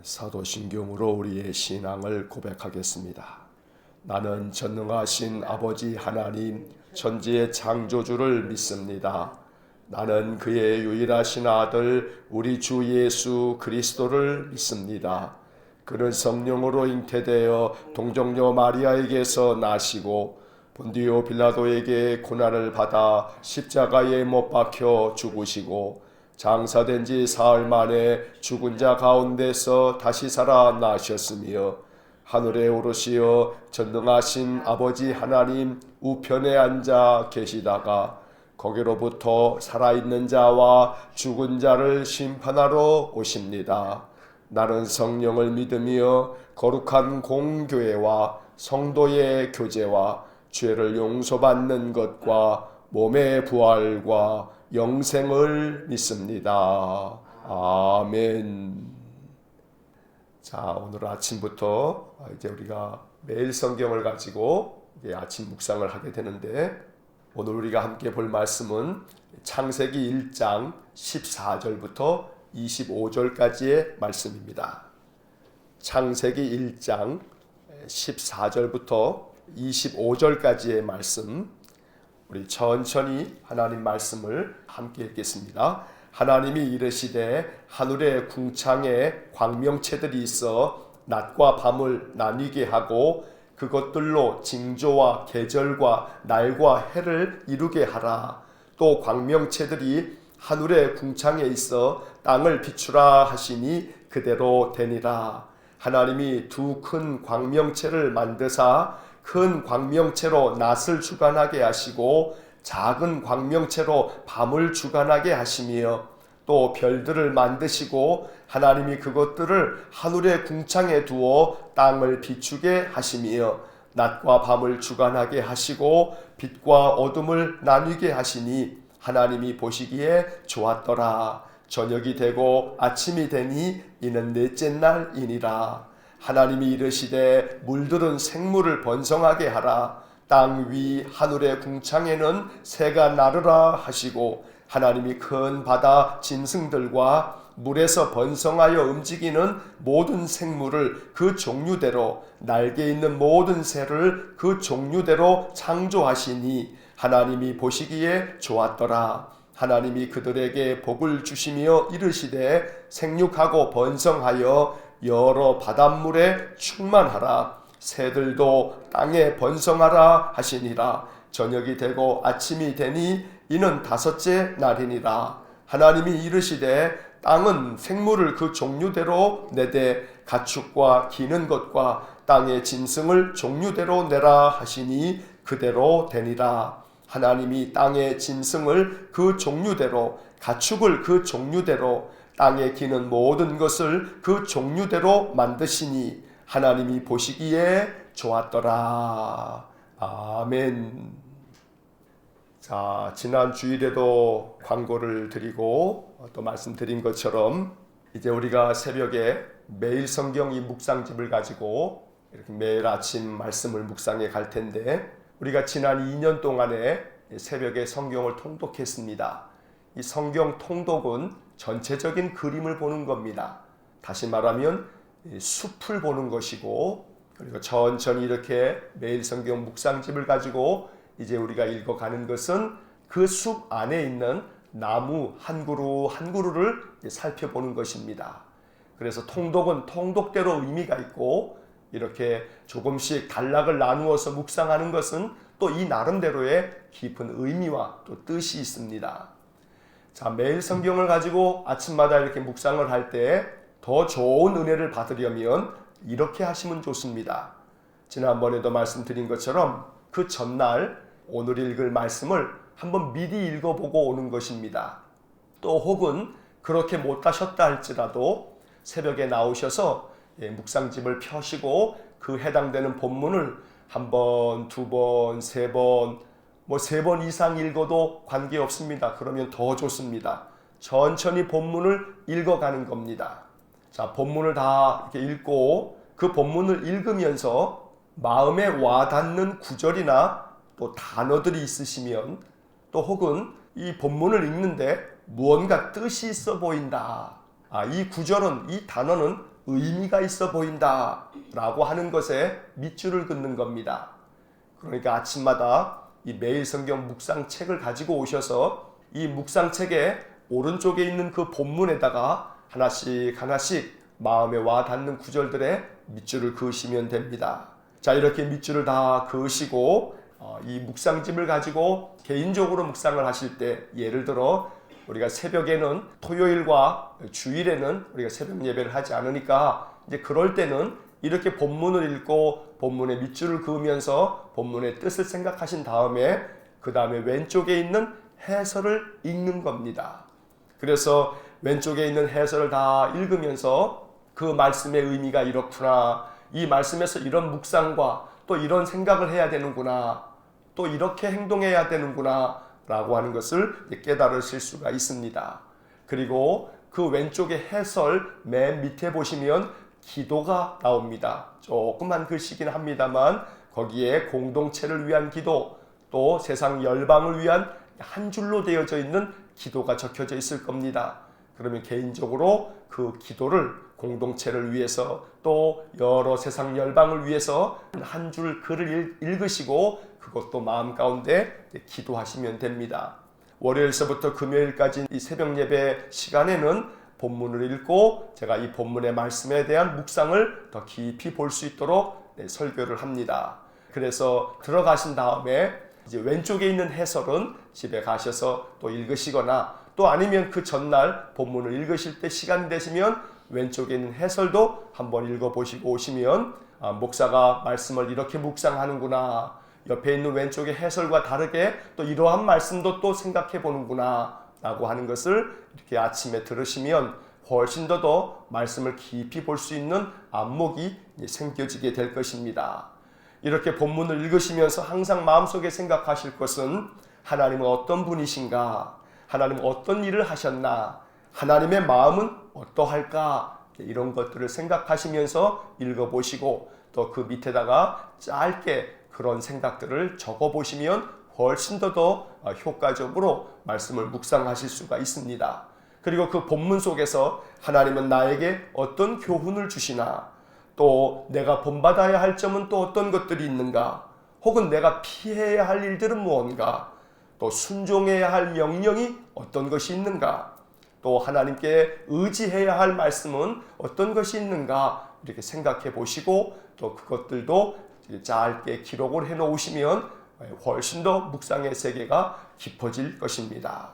사도신경으로 우리의 신앙을 고백하겠습니다. 나는 전능하신 아버지 하나님 천지의 창조주를 믿습니다. 나는 그의 유일하신 아들 우리 주 예수 그리스도를 믿습니다. 그는 성령으로 잉태되어 동정녀 마리아에게서 나시고 본디오 빌라도에게 고난을 받아 십자가에 못 박혀 죽으시고 장사된 지 사흘 만에 죽은 자 가운데서 다시 살아나셨으며 하늘에 오르시어 전능하신 아버지 하나님 우편에 앉아 계시다가 거기로부터 살아있는 자와 죽은 자를 심판하러 오십니다. 나는 성령을 믿으며 거룩한 공교회와 성도의 교제와 죄를 용서받는 것과 몸의 부활과 영생을 믿습니다. 아멘. 자, 오늘 아침부터 이제 우리가 매일 성경을 가지고 이제 아침 묵상을 하게 되는데, 오늘 우리가 함께 볼 말씀은 창세기 1장 14절부터 25절까지의 말씀입니다. 창세기 1장 14절부터 25절까지의 말씀, 우리 천천히 하나님 말씀을 함께 읽겠습니다. 하나님이 이르시되 하늘의 궁창에 광명체들이 있어 낮과 밤을 나뉘게 하고 그것들로 징조와 계절과 날과 해를 이루게 하라. 또 광명체들이 하늘의 궁창에 있어 땅을 비추라 하시니 그대로 되니라. 하나님이 두 큰 광명체를 만드사 큰 광명체로 낮을 주관하게 하시고 작은 광명체로 밤을 주관하게 하시며 또 별들을 만드시고 하나님이 그것들을 하늘의 궁창에 두어 땅을 비추게 하시며 낮과 밤을 주관하게 하시고 빛과 어둠을 나뉘게 하시니 하나님이 보시기에 좋았더라. 저녁이 되고 아침이 되니 이는 넷째 날이니라. 하나님이 이르시되 물들은 생물을 번성하게 하라. 땅 위 하늘의 궁창에는 새가 나르라 하시고 하나님이 큰 바다 짐승들과 물에서 번성하여 움직이는 모든 생물을 그 종류대로 날개 있는 모든 새를 그 종류대로 창조하시니 하나님이 보시기에 좋았더라. 하나님이 그들에게 복을 주시며 이르시되 생육하고 번성하여 여러 바닷물에 충만하라. 새들도 땅에 번성하라 하시니라. 저녁이 되고 아침이 되니 이는 다섯째 날이니라. 하나님이 이르시되 땅은 생물을 그 종류대로 내되 가축과 기는 것과 땅의 짐승을 종류대로 내라 하시니 그대로 되니라. 하나님이 땅의 짐승을 그 종류대로 가축을 그 종류대로 땅에 기는 모든 것을 그 종류대로 만드시니 하나님이 보시기에 좋았더라. 아멘. 자, 지난 주일에도 광고를 드리고 또 말씀드린 것처럼 이제 우리가 새벽에 매일 성경 이 묵상집을 가지고 이렇게 매일 아침 말씀을 묵상해 갈 텐데, 우리가 지난 2년 동안에 새벽에 성경을 통독했습니다. 이 성경 통독은 전체적인 그림을 보는 겁니다. 다시 말하면 숲을 보는 것이고, 그리고 천천히 이렇게 매일 성경 묵상집을 가지고 이제 우리가 읽어가는 것은 그 숲 안에 있는 나무 한 그루 한 그루를 살펴보는 것입니다. 그래서 통독은 통독대로 의미가 있고, 이렇게 조금씩 단락을 나누어서 묵상하는 것은 또 이 나름대로의 깊은 의미와 또 뜻이 있습니다. 자, 매일 성경을 가지고 아침마다 이렇게 묵상을 할 때 더 좋은 은혜를 받으려면 이렇게 하시면 좋습니다. 지난번에도 말씀드린 것처럼 그 전날 오늘 읽을 말씀을 한번 미리 읽어보고 오는 것입니다. 또 혹은 그렇게 못하셨다 할지라도 새벽에 나오셔서 묵상집을 펴시고 그 해당되는 본문을 한 번, 두 번, 세 번, 세 번 이상 읽어도 관계없습니다. 그러면 더 좋습니다. 천천히 본문을 읽어가는 겁니다. 자, 본문을 다 이렇게 읽고 그 본문을 읽으면서 마음에 와닿는 구절이나 또 단어들이 있으시면, 또 혹은 이 본문을 읽는데 무언가 뜻이 있어 보인다. 이 구절은, 이 단어는 의미가 있어 보인다 라고 하는 것에 밑줄을 긋는 겁니다. 그러니까 아침마다 이 매일 성경 묵상책을 가지고 오셔서 이 묵상책의 오른쪽에 있는 그 본문에다가 하나씩 하나씩 마음에 와 닿는 구절들에 밑줄을 그으시면 됩니다. 자, 이렇게 밑줄을 다 그으시고 이 묵상집을 가지고 개인적으로 묵상을 하실 때, 예를 들어 우리가 새벽에는 토요일과 주일에는 우리가 새벽 예배를 하지 않으니까 이제 그럴 때는 이렇게 본문을 읽고 본문에 밑줄을 그으면서 본문의 뜻을 생각하신 다음에 그 다음에 왼쪽에 있는 해설을 읽는 겁니다. 그래서 왼쪽에 있는 해설을 다 읽으면서 그 말씀의 의미가 이렇구나, 이 말씀에서 이런 묵상과 또 이런 생각을 해야 되는구나, 또 이렇게 행동해야 되는구나 라고 하는 것을 깨달으실 수가 있습니다. 그리고 그 왼쪽의 해설 맨 밑에 보시면 기도가 나옵니다. 조그만 글씨긴 합니다만 거기에 공동체를 위한 기도, 또 세상 열방을 위한 한 줄로 되어져 있는 기도가 적혀져 있을 겁니다. 그러면 개인적으로 그 기도를 공동체를 위해서 또 여러 세상 열방을 위해서 한 줄 글을 읽으시고 그것도 마음 가운데 기도하시면 됩니다. 월요일서부터 금요일까지 이 새벽 예배 시간에는 본문을 읽고 제가 이 본문의 말씀에 대한 묵상을 더 깊이 볼 수 있도록 설교를 합니다. 그래서 들어가신 다음에 이제 왼쪽에 있는 해설은 집에 가셔서 또 읽으시거나, 또 아니면 그 전날 본문을 읽으실 때 시간 되시면 왼쪽에 있는 해설도 한번 읽어보시고 오시면 목사가 말씀을 이렇게 묵상하는구나, 옆에 있는 왼쪽의 해설과 다르게 또 이러한 말씀도 또 생각해 보는구나 라고 하는 것을 이렇게 아침에 들으시면 훨씬 더 말씀을 깊이 볼 수 있는 안목이 생겨지게 될 것입니다. 이렇게 본문을 읽으시면서 항상 마음속에 생각하실 것은 하나님은 어떤 분이신가, 하나님은 어떤 일을 하셨나, 하나님의 마음은 어떠할까, 이런 것들을 생각하시면서 읽어보시고 또 그 밑에다가 짧게 그런 생각들을 적어보시면 훨씬 더 효과적으로 말씀을 묵상하실 수가 있습니다. 그리고 그 본문 속에서 하나님은 나에게 어떤 교훈을 주시나, 또 내가 본받아야 할 점은 또 어떤 것들이 있는가, 혹은 내가 피해야 할 일들은 무언가, 또 순종해야 할 명령이 어떤 것이 있는가, 또 하나님께 의지해야 할 말씀은 어떤 것이 있는가, 이렇게 생각해 보시고 또 그것들도 짧게 기록을 해 놓으시면 훨씬 더 묵상의 세계가 깊어질 것입니다.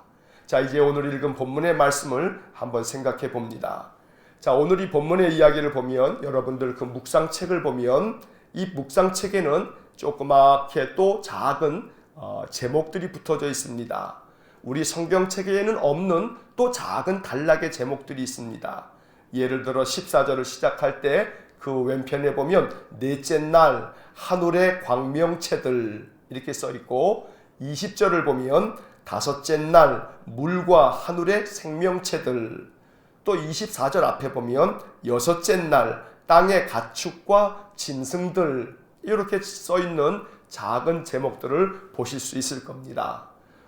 자, 이제 오늘 읽은 본문의 말씀을 한번 생각해 봅니다. 자, 오늘 이 본문의 이야기를 보면, 여러분들 그 묵상책을 보면 이 묵상책에는 조그맣게 또 작은 제목들이 붙어져 있습니다. 우리 성경책에는 없는 또 작은 단락의 제목들이 있습니다. 예를 들어 14절을 시작할 때 그 왼편에 보면 넷째 날 하늘의 광명체들 이렇게 써 있고, 20절을 보면 다섯째 날 물과 하늘의 생명체들, 또 24절 앞에 보면 여섯째 날 땅의 가축과 짐승들, 이렇게 써 있는 작은 제목들을 보실 수 있을 겁니다.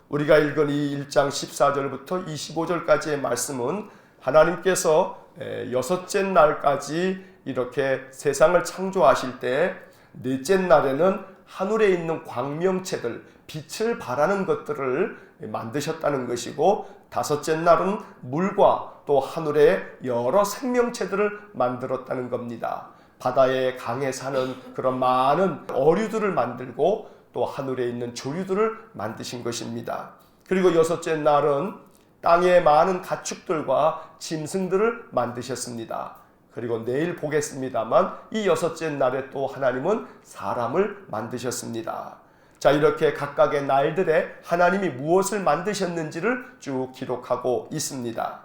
우리가 읽은 이 1장 14절부터 25절까지의 말씀은 하나님께서 여섯째 날까지 이렇게 세상을 창조하실 때 넷째 날에는 하늘에 있는 광명체들, 빛을 발하는 것들을 만드셨다는 것이고, 다섯째 날은 물과 또 하늘의 여러 생명체들을 만들었다는 겁니다. 바다에 강에 사는 그런 많은 어류들을 만들고 또 하늘에 있는 조류들을 만드신 것입니다. 그리고 여섯째 날은 땅에 많은 가축들과 짐승들을 만드셨습니다. 그리고 내일 보겠습니다만 이 여섯째 날에 또 하나님은 사람을 만드셨습니다. 자, 이렇게 각각의 날들에 하나님이 무엇을 만드셨는지를 쭉 기록하고 있습니다.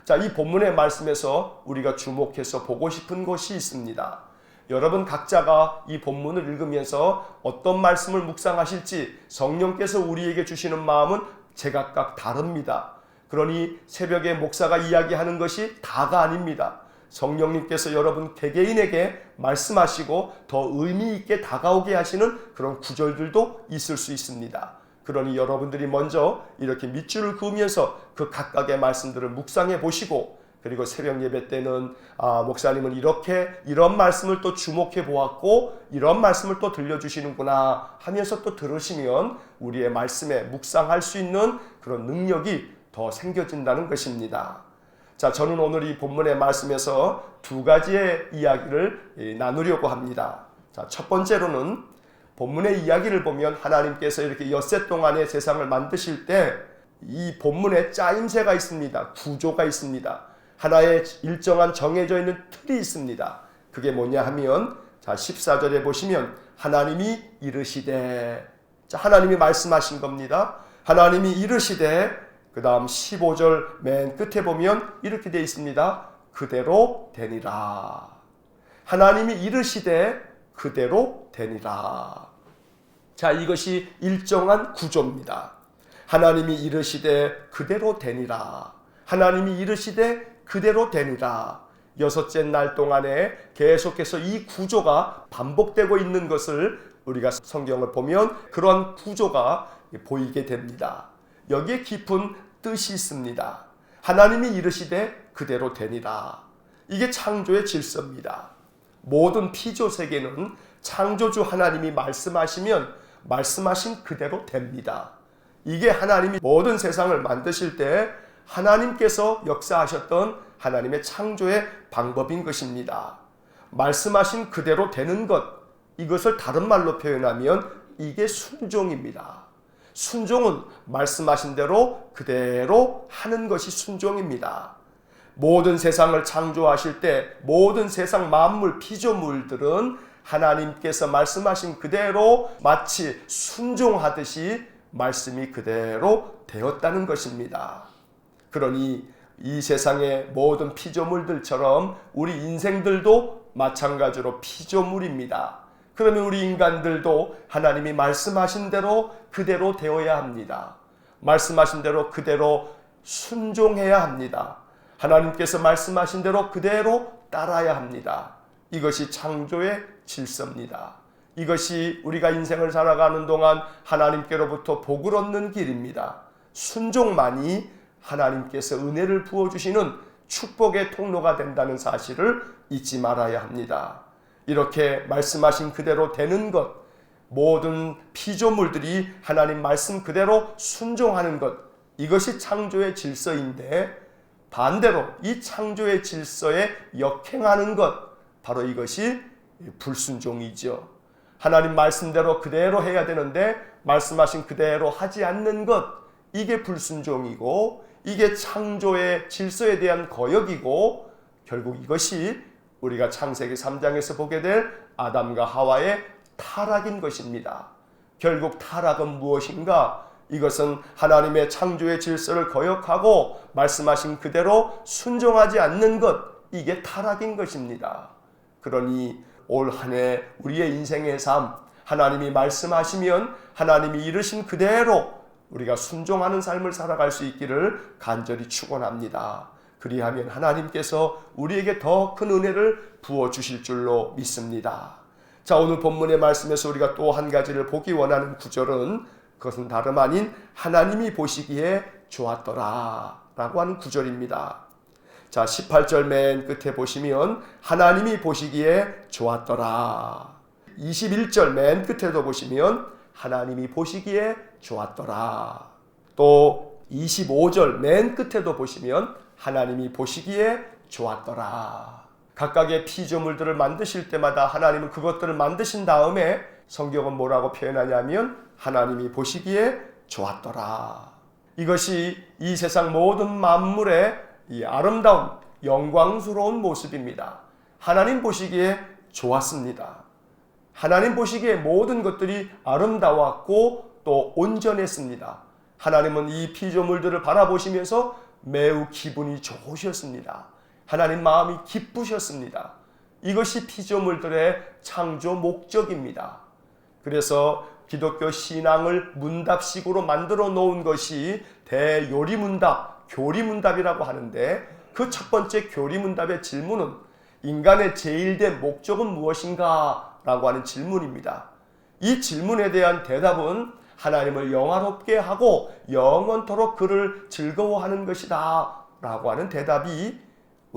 자, 이 본문의 말씀에서 우리가 주목해서 보고 싶은 것이 있습니다. 여러분 각자가 이 본문을 읽으면서 어떤 말씀을 묵상하실지 성령께서 우리에게 주시는 마음은 제각각 다릅니다. 그러니 새벽에 목사가 이야기하는 것이 다가 아닙니다. 성령님께서 여러분 개개인에게 말씀하시고 더 의미 있게 다가오게 하시는 그런 구절들도 있을 수 있습니다. 그러니 여러분들이 먼저 이렇게 밑줄을 그으면서 그 각각의 말씀들을 묵상해 보시고, 그리고 새벽 예배 때는 목사님은 이런 말씀을 또 주목해 보았고 이런 말씀을 또 들려주시는구나 하면서 또 들으시면 우리의 말씀에 묵상할 수 있는 그런 능력이 더 생겨진다는 것입니다. 자, 저는 오늘 이 본문의 말씀에서 두 가지의 이야기를 나누려고 합니다. 자, 첫 번째로는 본문의 이야기를 보면 하나님께서 이렇게 엿새 동안의 세상을 만드실 때 이 본문에 짜임새가 있습니다. 구조가 있습니다. 하나의 일정한 정해져 있는 틀이 있습니다. 그게 뭐냐 하면 자 14절에 보시면 하나님이 이르시되, 자 하나님이 말씀하신 겁니다. 하나님이 이르시되, 그 다음 15절 맨 끝에 보면 이렇게 되어 있습니다. 그대로 되니라. 하나님이 이르시되 그대로 되니라. 자, 이것이 일정한 구조입니다. 하나님이 이르시되 그대로 되니라. 하나님이 이르시되 그대로 되니라. 여섯째 날 동안에 계속해서 이 구조가 반복되고 있는 것을 우리가 성경을 보면 그런 구조가 보이게 됩니다. 여기에 깊은 뜻이 있습니다. 하나님이 이르시되 그대로 되니라. 이게 창조의 질서입니다. 모든 피조 세계는 창조주 하나님이 말씀하시면 말씀하신 그대로 됩니다. 이게 하나님이 모든 세상을 만드실 때 하나님께서 역사하셨던 하나님의 창조의 방법인 것입니다. 말씀하신 그대로 되는 것, 이것을 다른 말로 표현하면 이게 순종입니다. 순종은 말씀하신 대로 그대로 하는 것이 순종입니다. 모든 세상을 창조하실 때 모든 세상 만물, 피조물들은 하나님께서 말씀하신 그대로 마치 순종하듯이 말씀이 그대로 되었다는 것입니다. 그러니 이 세상의 모든 피조물들처럼 우리 인생들도 마찬가지로 피조물입니다. 그러면 우리 인간들도 하나님이 말씀하신 대로 그대로 되어야 합니다. 말씀하신 대로 그대로 순종해야 합니다. 하나님께서 말씀하신 대로 그대로 따라야 합니다. 이것이 창조의 질서입니다. 이것이 우리가 인생을 살아가는 동안 하나님께로부터 복을 얻는 길입니다. 순종만이 하나님께서 은혜를 부어주시는 축복의 통로가 된다는 사실을 잊지 말아야 합니다. 이렇게 말씀하신 그대로 되는 것, 모든 피조물들이 하나님 말씀 그대로 순종하는 것, 이것이 창조의 질서인데 반대로 이 창조의 질서에 역행하는 것, 바로 이것이 불순종이죠. 하나님 말씀대로 그대로 해야 되는데 말씀하신 그대로 하지 않는 것, 이게 불순종이고 이게 창조의 질서에 대한 거역이고 결국 이것이 우리가 창세기 3장에서 보게 될 아담과 하와의 타락인 것입니다. 결국 타락은 무엇인가? 이것은 하나님의 창조의 질서를 거역하고 말씀하신 그대로 순종하지 않는 것, 이게 타락인 것입니다. 그러니 올 한 해 우리의 인생의 삶, 하나님이 말씀하시면 하나님이 이르신 그대로 우리가 순종하는 삶을 살아갈 수 있기를 간절히 축원합니다. 그리하면 하나님께서 우리에게 더 큰 은혜를 부어주실 줄로 믿습니다. 자, 오늘 본문의 말씀에서 우리가 또 한 가지를 보기 원하는 구절은 그것은 다름 아닌 하나님이 보시기에 좋았더라 라고 하는 구절입니다. 자, 18절 맨 끝에 보시면 하나님이 보시기에 좋았더라. 21절 맨 끝에도 보시면 하나님이 보시기에 좋았더라. 또 25절 맨 끝에도 보시면 하나님이 보시기에 좋았더라. 각각의 피조물들을 만드실 때마다 하나님은 그것들을 만드신 다음에 성경은 뭐라고 표현하냐면 하나님이 보시기에 좋았더라. 이것이 이 세상 모든 만물의 이 아름다운 영광스러운 모습입니다. 하나님 보시기에 좋았습니다. 하나님 보시기에 모든 것들이 아름다웠고 또 온전했습니다. 하나님은 이 피조물들을 바라보시면서 매우 기분이 좋으셨습니다. 하나님 마음이 기쁘셨습니다. 이것이 피조물들의 창조 목적입니다. 그래서 기독교 신앙을 문답식으로 만들어 놓은 것이 대요리문답, 교리문답이라고 하는데 그 첫 번째 교리문답의 질문은 인간의 제일된 목적은 무엇인가? 라고 하는 질문입니다. 이 질문에 대한 대답은 하나님을 영화롭게 하고 영원토록 그를 즐거워하는 것이다 라고 하는 대답이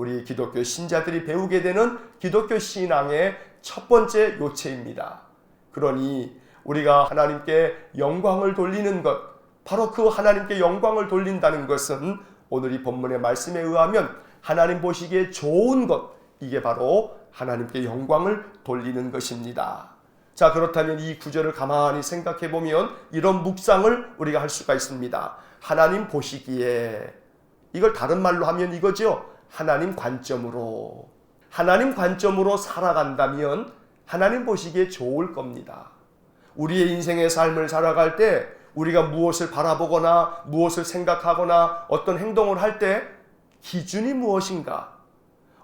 우리 기독교 신자들이 배우게 되는 기독교 신앙의 첫 번째 요체입니다. 그러니 우리가 하나님께 영광을 돌리는 것, 바로 그 하나님께 영광을 돌린다는 것은 오늘 이 본문의 말씀에 의하면 하나님 보시기에 좋은 것, 이게 바로 하나님께 영광을 돌리는 것입니다. 자, 그렇다면 이 구절을 가만히 생각해 보면 이런 묵상을 우리가 할 수가 있습니다. 하나님 보시기에, 이걸 다른 말로 하면 이거죠. 하나님 관점으로 살아간다면 하나님 보시기에 좋을 겁니다. 우리의 인생의 삶을 살아갈 때 우리가 무엇을 바라보거나 무엇을 생각하거나 어떤 행동을 할 때 기준이 무엇인가?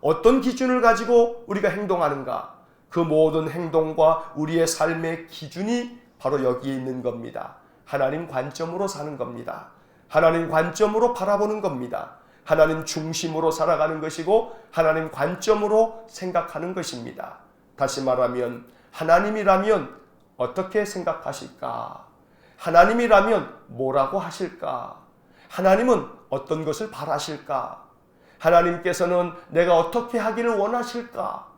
어떤 기준을 가지고 우리가 행동하는가? 그 모든 행동과 우리의 삶의 기준이 바로 여기에 있는 겁니다. 하나님 관점으로 사는 겁니다. 하나님 관점으로 바라보는 겁니다. 하나님 중심으로 살아가는 것이고 하나님 관점으로 생각하는 것입니다. 다시 말하면 하나님이라면 어떻게 생각하실까? 하나님이라면 뭐라고 하실까? 하나님은 어떤 것을 바라실까? 하나님께서는 내가 어떻게 하기를 원하실까?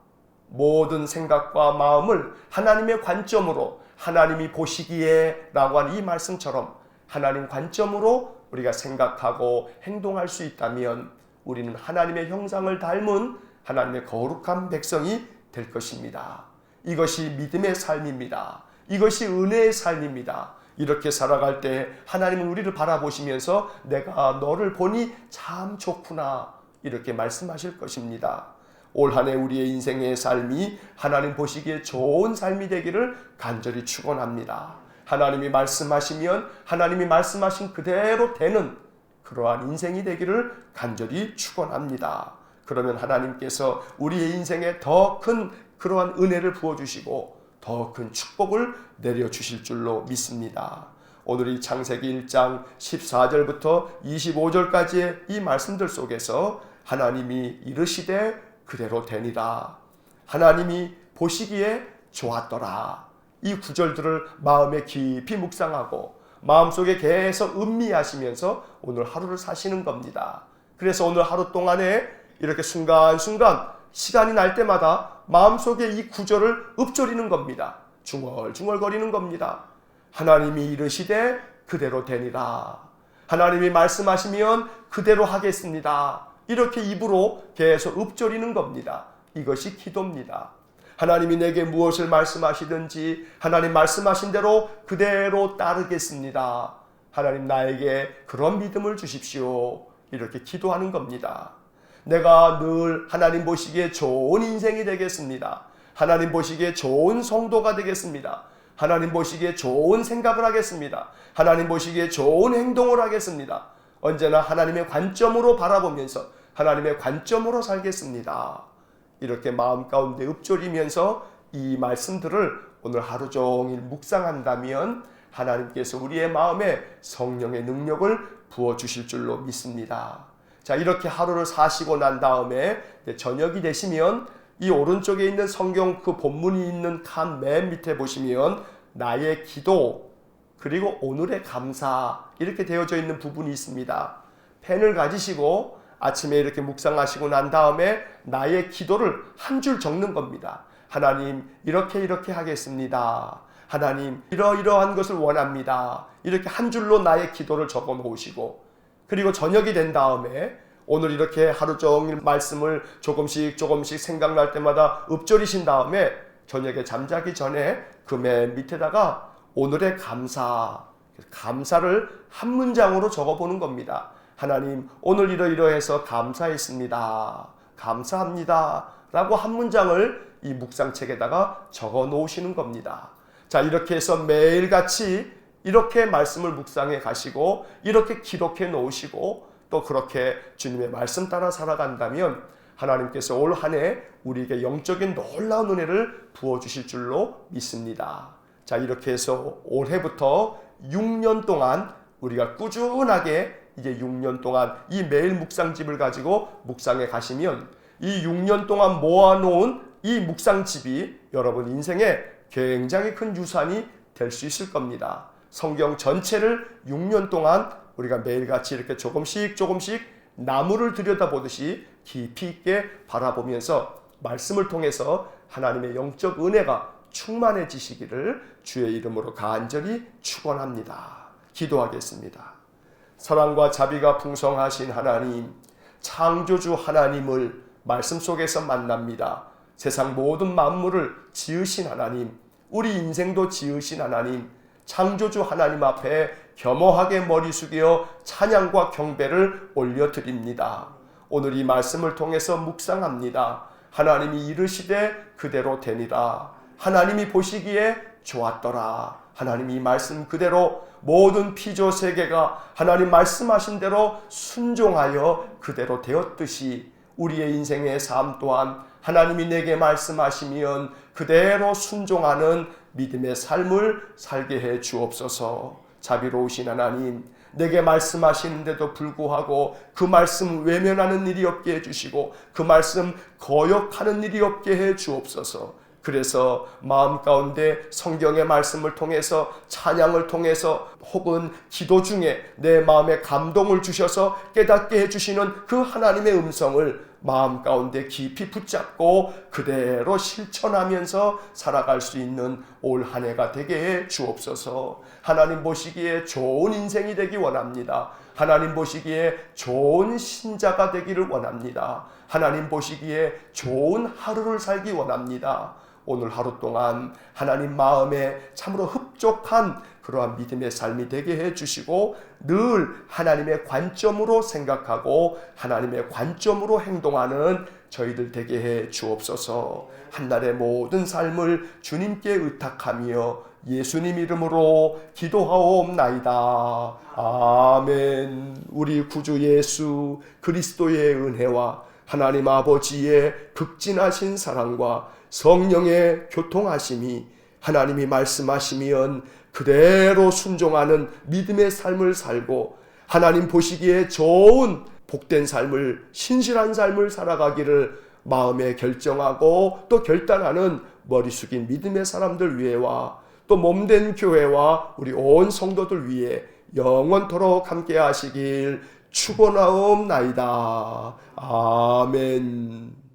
모든 생각과 마음을 하나님의 관점으로, 하나님이 보시기에 라고 한 이 말씀처럼 하나님 관점으로 우리가 생각하고 행동할 수 있다면 우리는 하나님의 형상을 닮은 하나님의 거룩한 백성이 될 것입니다. 이것이 믿음의 삶입니다. 이것이 은혜의 삶입니다. 이렇게 살아갈 때 하나님은 우리를 바라보시면서 내가 너를 보니 참 좋구나, 이렇게 말씀하실 것입니다. 올 한 해 우리의 인생의 삶이 하나님 보시기에 좋은 삶이 되기를 간절히 축원합니다. 하나님이 말씀하시면 하나님이 말씀하신 그대로 되는 그러한 인생이 되기를 간절히 축원합니다. 그러면 하나님께서 우리의 인생에 더 큰 그러한 은혜를 부어주시고 더 큰 축복을 내려주실 줄로 믿습니다. 오늘 이 창세기 1장 14절부터 25절까지의 이 말씀들 속에서 하나님이 이르시되 그대로 되니라, 하나님이 보시기에 좋았더라, 이 구절들을 마음에 깊이 묵상하고 마음속에 계속 음미하시면서 오늘 하루를 사시는 겁니다. 그래서 오늘 하루 동안에 이렇게 순간순간 시간이 날 때마다 마음속에 이 구절을 읊조리는 겁니다. 중얼중얼거리는 겁니다. 하나님이 이르시되 그대로 되니라, 하나님이 말씀하시면 그대로 하겠습니다, 이렇게 입으로 계속 읊조리는 겁니다. 이것이 기도입니다. 하나님이 내게 무엇을 말씀하시든지 하나님 말씀하신 대로 그대로 따르겠습니다. 하나님 나에게 그런 믿음을 주십시오, 이렇게 기도하는 겁니다. 내가 늘 하나님 보시기에 좋은 인생이 되겠습니다. 하나님 보시기에 좋은 성도가 되겠습니다. 하나님 보시기에 좋은 생각을 하겠습니다. 하나님 보시기에 좋은 행동을 하겠습니다. 언제나 하나님의 관점으로 바라보면서 하나님의 관점으로 살겠습니다. 이렇게 마음 가운데 읊조리면서 이 말씀들을 오늘 하루 종일 묵상한다면 하나님께서 우리의 마음에 성령의 능력을 부어주실 줄로 믿습니다. 자, 이렇게 하루를 사시고 난 다음에 저녁이 되시면 이 오른쪽에 있는 성경 그 본문이 있는 칸 맨 밑에 보시면 나의 기도 그리고 오늘의 감사 이렇게 되어져 있는 부분이 있습니다. 펜을 가지시고 아침에 이렇게 묵상하시고 난 다음에 나의 기도를 한 줄 적는 겁니다. 하나님 이렇게 하겠습니다. 하나님 이러이러한 것을 원합니다. 이렇게 한 줄로 나의 기도를 적어 놓으시고, 그리고 저녁이 된 다음에 오늘 이렇게 하루 종일 말씀을 조금씩 생각날 때마다 읊조리신 다음에 저녁에 잠자기 전에 그 맨 밑에다가 오늘의 감사를 한 문장으로 적어보는 겁니다. 하나님 오늘 이러이러해서 감사했습니다. 감사합니다. 라고 한 문장을 이 묵상책에다가 적어 놓으시는 겁니다. 자, 이렇게 해서 매일같이 이렇게 말씀을 묵상해 가시고 이렇게 기록해 놓으시고 또 그렇게 주님의 말씀 따라 살아간다면 하나님께서 올 한 해 우리에게 영적인 놀라운 은혜를 부어주실 줄로 믿습니다. 자, 이렇게 해서 올해부터 6년 동안 우리가 꾸준하게 이제 6년 동안 이 매일 묵상집을 가지고 묵상해 가시면 이 6년 동안 모아놓은 이 묵상집이 여러분 인생에 굉장히 큰 유산이 될 수 있을 겁니다. 성경 전체를 6년 동안 우리가 매일같이 이렇게 조금씩 나무를 들여다보듯이 깊이 있게 바라보면서 말씀을 통해서 하나님의 영적 은혜가 충만해지시기를 주의 이름으로 간절히 축원합니다. 기도하겠습니다. 사랑과 자비가 풍성하신 하나님, 창조주 하나님을 말씀 속에서 만납니다. 세상 모든 만물을 지으신 하나님, 우리 인생도 지으신 하나님, 창조주 하나님 앞에 겸허하게 머리 숙여 찬양과 경배를 올려드립니다. 오늘 이 말씀을 통해서 묵상합니다. 하나님이 이르시되 그대로 되니라. 하나님이 보시기에 좋았더라. 하나님 이 말씀 그대로 모든 피조 세계가 하나님 말씀하신 대로 순종하여 그대로 되었듯이 우리의 인생의 삶 또한 하나님이 내게 말씀하시면 그대로 순종하는 믿음의 삶을 살게 해 주옵소서. 자비로우신 하나님, 내게 말씀하시는데도 불구하고 그 말씀 외면하는 일이 없게 해주시고 그 말씀 거역하는 일이 없게 해 주옵소서. 그래서 마음 가운데 성경의 말씀을 통해서 찬양을 통해서 혹은 기도 중에 내 마음에 감동을 주셔서 깨닫게 해주시는 그 하나님의 음성을 마음 가운데 깊이 붙잡고 그대로 실천하면서 살아갈 수 있는 올 한 해가 되게 해 주옵소서. 하나님 보시기에 좋은 인생이 되기 원합니다. 하나님 보시기에 좋은 신자가 되기를 원합니다. 하나님 보시기에 좋은 하루를 살기 원합니다. 오늘 하루 동안 하나님 마음에 참으로 흡족한 그러한 믿음의 삶이 되게 해주시고 늘 하나님의 관점으로 생각하고 하나님의 관점으로 행동하는 저희들 되게 해 주옵소서. 한날의 모든 삶을 주님께 의탁하며 예수님 이름으로 기도하옵나이다. 아멘. 우리 구주 예수 그리스도의 은혜와 하나님 아버지의 극진하신 사랑과 성령의 교통하심이 하나님이 말씀하시면 그대로 순종하는 믿음의 삶을 살고 하나님 보시기에 좋은 복된 삶을 신실한 삶을 살아가기를 마음에 결정하고 또 결단하는 머리 숙인 믿음의 사람들 위에와 또 몸된 교회와 우리 온 성도들 위해 영원토록 함께 하시길 축원하옵나이다. 아멘.